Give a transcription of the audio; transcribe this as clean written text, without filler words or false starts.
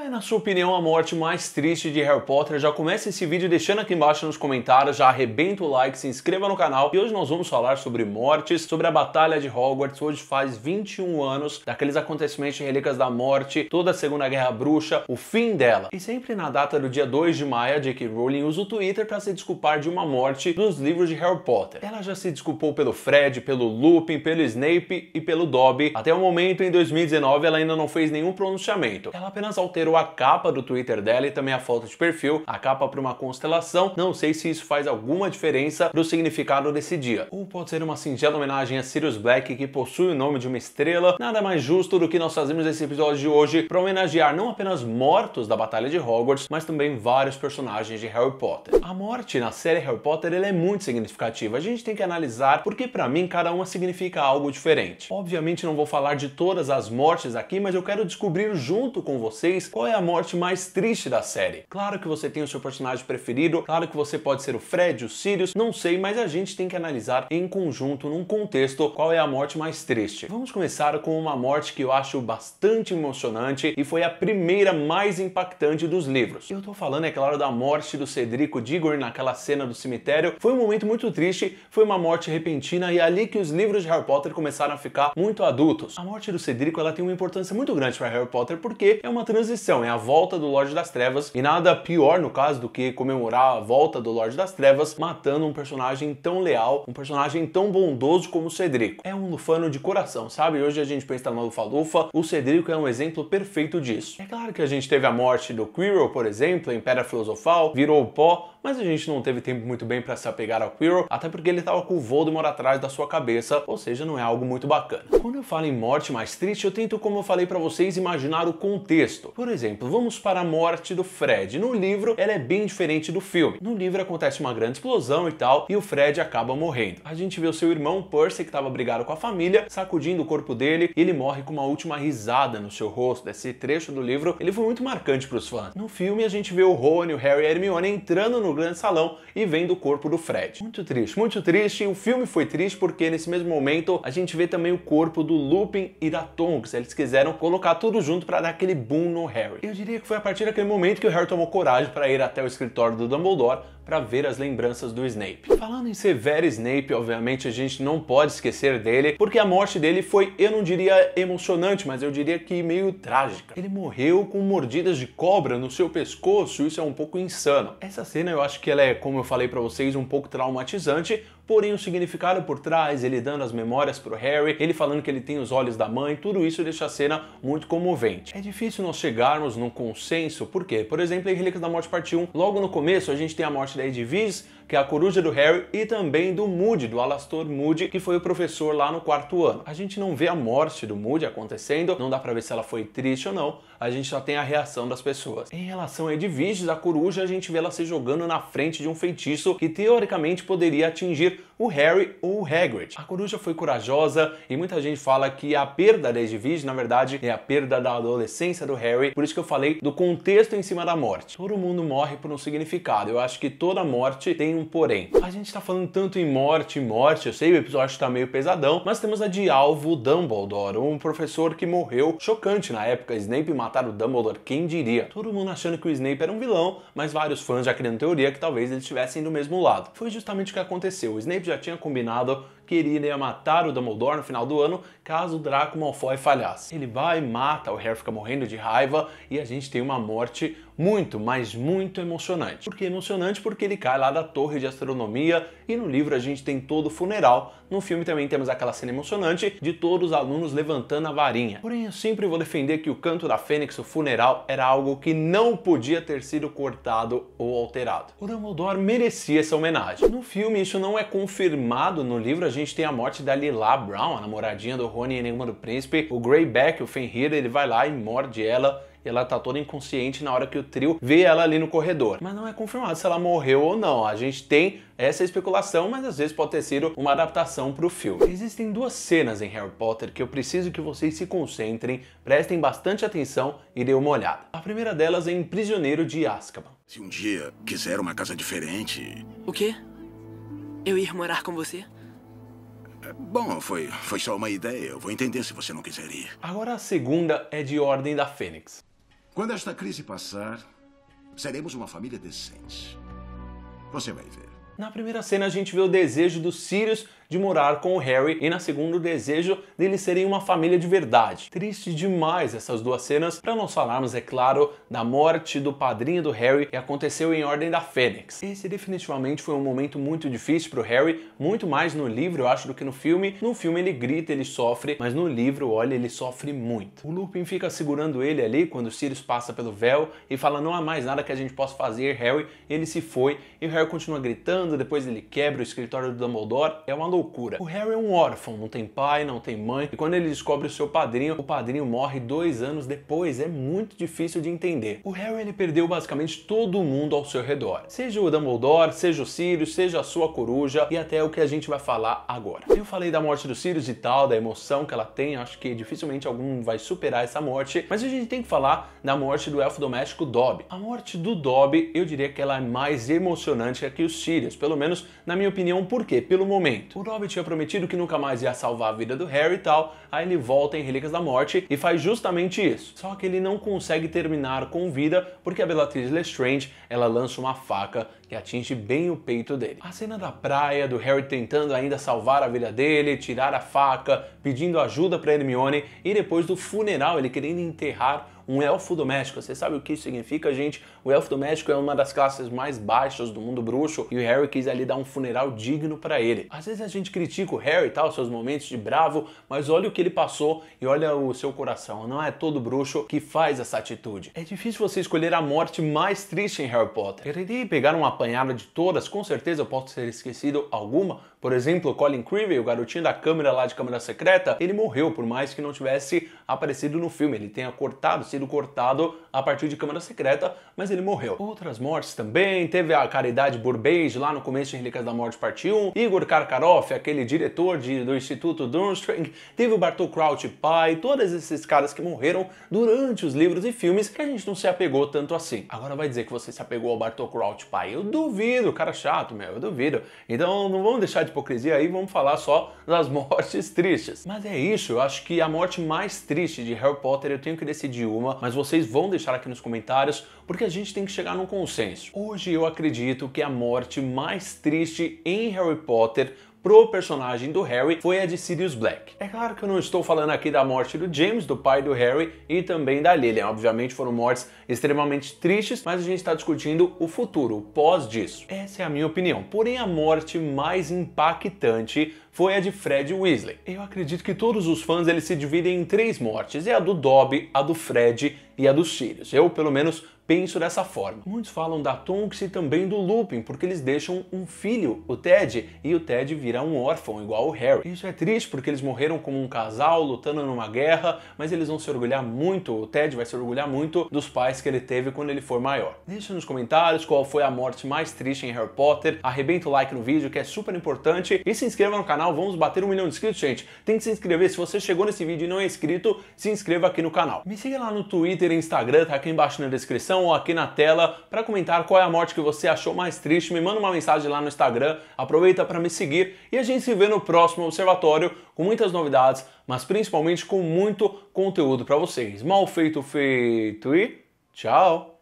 é, na sua opinião, a morte mais triste de Harry Potter? Já começa esse vídeo deixando aqui embaixo nos comentários, já arrebenta o like, se inscreva no canal. E hoje nós vamos falar sobre mortes, sobre a Batalha de Hogwarts. Hoje faz 21 anos daqueles acontecimentos de Relíquias da Morte, toda a Segunda Guerra Bruxa, o fim dela. E sempre na data do dia 2 de maio, a J.K. Rowling usa o Twitter para se desculpar de uma morte dos livros de Harry Potter. Ela já se desculpou pelo Fred, pelo Lupin, pelo Snape e pelo Dobby. Até o momento, em 2019, ela ainda não fez nenhum pronunciamento. Ela apenas alterou a capa do Twitter dela e também a foto de perfil, a capa para uma constelação. Não sei se isso faz alguma diferença pro significado desse dia. Ou pode ser uma singela homenagem a Sirius Black, que possui o nome de uma estrela. Nada mais justo do que nós fazemos esse episódio de hoje para homenagear não apenas mortos da Batalha de Hogwarts, mas também vários personagens de Harry Potter. A morte na série Harry Potter ela é muito significativa. A gente tem que analisar porque para mim cada uma significa algo diferente. Obviamente não vou falar de todas as mortes aqui, mas eu quero descobrir junto com vocês qual é a morte mais triste da série. Claro que você tem o seu personagem preferido, claro que você pode ser o Fred, o Sirius, não sei, mas a gente tem que analisar em conjunto, num contexto, qual é a morte mais triste. Vamos começar com uma morte que eu acho bastante emocionante e foi a primeira mais impactante dos livros. Eu tô falando, é claro, da morte do Cedrico Diggory naquela cena do cemitério. Foi um momento muito triste, foi uma morte repentina e é ali que os livros de Harry Potter começaram a ficar muito adultos. A morte do Cedrico ela tem uma importância muito grande para Harry Potter porque é uma transição, é a volta do Lorde das Trevas e nada pior no caso do que comemorar a volta do Lorde das Trevas matando um personagem tão leal, um personagem tão bondoso como o Cedrico. É um lufano de coração, sabe? Hoje a gente pensa no Lufa-Lufa, o Cedrico é um exemplo perfeito disso. É claro que a gente teve a morte do Quirrell, por exemplo, em Pedra Filosofal, virou pó, mas a gente não teve tempo muito bem para se apegar ao Quirrell, até porque ele estava com o Voldemort atrás da sua cabeça, ou seja, não é algo muito bacana. Quando eu falo em morte mais triste, eu tento, como eu falei para vocês, imaginar o contexto. Por exemplo, vamos para a morte do Fred. No livro, ela é bem diferente do filme. No livro acontece uma grande explosão e tal, e o Fred acaba morrendo. A gente vê o seu irmão Percy, que estava brigado com a família, sacudindo o corpo dele, e ele morre com uma última risada no seu rosto. Esse trecho do livro, ele foi muito marcante para os fãs. No filme, a gente vê o Rony, o Harry e a Hermione entrando no grande salão e vendo o corpo do Fred. Muito triste, muito triste. O filme foi triste porque nesse mesmo momento a gente vê também o corpo do Lupin e da Tonks. Eles quiseram colocar tudo junto para dar aquele boom no Harry. Eu diria que foi a partir daquele momento que o Harry tomou coragem para ir até o escritório do Dumbledore para ver as lembranças do Snape. Falando em Severo Snape, obviamente a gente não pode esquecer dele, porque a morte dele foi, eu não diria emocionante, mas eu diria que meio trágica. Ele morreu com mordidas de cobra no seu pescoço, isso é um pouco insano. Essa cena eu acho que ela é, como eu falei para vocês, um pouco traumatizante, porém o significado por trás, ele dando as memórias pro Harry, ele falando que ele tem os olhos da mãe, tudo isso deixa a cena muito comovente. É difícil nós chegarmos num consenso, por quê? Por exemplo, em Relíquias da Morte Parte 1, logo no começo a gente tem a morte da Edwige, que é a coruja do Harry, e também do Moody, do Alastor Moody, que foi o professor lá no 4º ano. A gente não vê a morte do Moody acontecendo, não dá pra ver se ela foi triste ou não, a gente só tem a reação das pessoas. Em relação a Edwige, a coruja, a gente vê ela se jogando na frente de um feitiço que teoricamente poderia atingir o Harry ou o Hagrid. A coruja foi corajosa e muita gente fala que a perda da Edwige, na verdade, é a perda da adolescência do Harry, por isso que eu falei do contexto em cima da morte. Todo mundo morre por um significado, eu acho que toda morte tem um porém. A gente tá falando tanto em morte, eu sei, o episódio tá meio pesadão, mas temos a de alvo Dumbledore, um professor que morreu chocante na época. Snape matar o Dumbledore, quem diria? Todo mundo achando que o Snape era um vilão, mas vários fãs já criando teoria que talvez eles estivessem do mesmo lado. Foi justamente o que aconteceu. O Snape já tinha combinado que ele iria matar o Dumbledore no final do ano caso o Draco Malfoy falhasse. Ele vai, mata, o Harry fica morrendo de raiva e a gente tem uma morte muito, mas muito emocionante. Por que emocionante? Porque ele cai lá da torre de astronomia e no livro a gente tem todo o funeral. No filme também temos aquela cena emocionante de todos os alunos levantando a varinha. Porém, eu sempre vou defender que o Canto da Fênix, o funeral, era algo que não podia ter sido cortado ou alterado. O Dumbledore merecia essa homenagem. No filme isso não é confirmado, no livro a gente tem a morte da Lila Brown, a namoradinha do Rony e Enigma do Príncipe. O Greyback, o Fenrir, ele vai lá e morde ela. E ela tá toda inconsciente na hora que o trio vê ela ali no corredor. Mas não é confirmado se ela morreu ou não. A gente tem essa especulação, mas às vezes pode ter sido uma adaptação para o filme. Existem duas cenas em Harry Potter que eu preciso que vocês se concentrem, prestem bastante atenção e dêem uma olhada. A primeira delas é em Prisioneiro de Azkaban. Se um dia quiser uma casa diferente... O quê? Eu ir morar com você? Bom, foi só uma ideia. Eu vou entender se você não quiser ir. Agora a segunda é de Ordem da Fênix. Quando esta crise passar, seremos uma família decente. Você vai ver. Na primeira cena a gente vê o desejo dos Sirius de morar com o Harry e na segunda o desejo deles serem uma família de verdade. Triste demais essas duas cenas, para nós falarmos, é claro, da morte do padrinho do Harry que aconteceu em Ordem da Fênix. Esse definitivamente foi um momento muito difícil para o Harry, muito mais no livro eu acho do que no filme. No filme ele grita, ele sofre, mas no livro, olha, ele sofre muito. O Lupin fica segurando ele ali quando o Sirius passa pelo véu e fala: não há mais nada que a gente possa fazer, Harry. Ele se foi e o Harry continua gritando, depois ele quebra o escritório do Dumbledore. É uma loucura. O Harry é um órfão, não tem pai, não tem mãe, e quando ele descobre o padrinho morre 2 anos depois. É muito difícil de entender. O Harry, ele perdeu basicamente todo mundo ao seu redor. Seja o Dumbledore, seja o Sirius, seja a sua coruja e até o que a gente vai falar agora. Eu falei da morte do Sirius e tal, da emoção que ela tem, acho que dificilmente algum vai superar essa morte, mas a gente tem que falar da morte do elfo doméstico Dobby. A morte do Dobby, eu diria que ela é mais emocionante que o Sirius, pelo menos na minha opinião. Por quê? Pelo momento. O Dobby tinha prometido que nunca mais ia salvar a vida do Harry e tal, aí ele volta em Relíquias da Morte e faz justamente isso. Só que ele não consegue terminar com vida porque a Bellatrix Lestrange, ela lança uma faca que atinge bem o peito dele. A cena da praia, do Harry tentando ainda salvar a vida dele, tirar a faca, pedindo ajuda para Hermione, e depois do funeral, ele querendo enterrar um elfo doméstico. Você sabe o que isso significa, gente? O elfo doméstico é uma das classes mais baixas do mundo bruxo e o Harry quis ali dar um funeral digno pra ele. Às vezes a gente critica o Harry e tal, seus momentos de bravo, mas olha o que ele passou e olha o seu coração. Não é todo bruxo que faz essa atitude. É difícil você escolher a morte mais triste em Harry Potter. Eu tentei pegar uma apanhada de todas, com certeza eu posso ter esquecido alguma. Por exemplo, Colin Creevey, o garotinho da câmera lá de Câmara Secreta, ele morreu, por mais que não tivesse aparecido no filme. Ele tenha sido cortado a partir de Câmara Secreta, mas ele morreu. Outras mortes também, teve a Caridade Burbage lá no começo de Relíquias da Morte parte 1, Igor Karkaroff, aquele diretor do Instituto Durmstrang, teve o Bartol Crouch pai, todos esses caras que morreram durante os livros e filmes que a gente não se apegou tanto assim. Agora vai dizer que você se apegou ao Bartol Crouch pai? Eu duvido, cara chato, meu, eu duvido. Então não vamos deixar de hipocrisia aí, vamos falar só das mortes tristes. Mas é isso, eu acho que a morte mais triste de Harry Potter eu tenho que decidir uma, mas vocês vão deixar aqui nos comentários, porque a gente tem que chegar num consenso. Hoje eu acredito que a morte mais triste em Harry Potter pro personagem do Harry foi a de Sirius Black. É claro que eu não estou falando aqui da morte do James, do pai do Harry, e também da Lilian. Obviamente foram mortes extremamente tristes, mas a gente está discutindo o futuro, o pós disso. Essa é a minha opinião. Porém, a morte mais impactante foi a de Fred Weasley. Eu acredito que todos os fãs eles se dividem em 3 mortes. É a do Dobby, a do Fred e a dos Sirius. Eu, pelo menos, penso dessa forma. Muitos falam da Tonks e também do Lupin, porque eles deixam um filho, o Ted, e o Ted vira um órfão, igual o Harry. Isso é triste porque eles morreram como um casal, lutando numa guerra, mas eles vão se orgulhar muito, o Ted vai se orgulhar muito dos pais que ele teve quando ele for maior. Deixa nos comentários qual foi a morte mais triste em Harry Potter, arrebenta o like no vídeo que é super importante, e se inscreva no canal, vamos bater 1 milhão de inscritos, gente. Tem que se inscrever, se você chegou nesse vídeo e não é inscrito, se inscreva aqui no canal. Me siga lá no Twitter e Instagram, tá aqui embaixo na descrição ou aqui na tela, para comentar qual é a morte que você achou mais triste. Me manda uma mensagem lá no Instagram, aproveita para me seguir e a gente se vê no próximo Observatório com muitas novidades, mas principalmente com muito conteúdo para vocês. Mal feito, feito e tchau!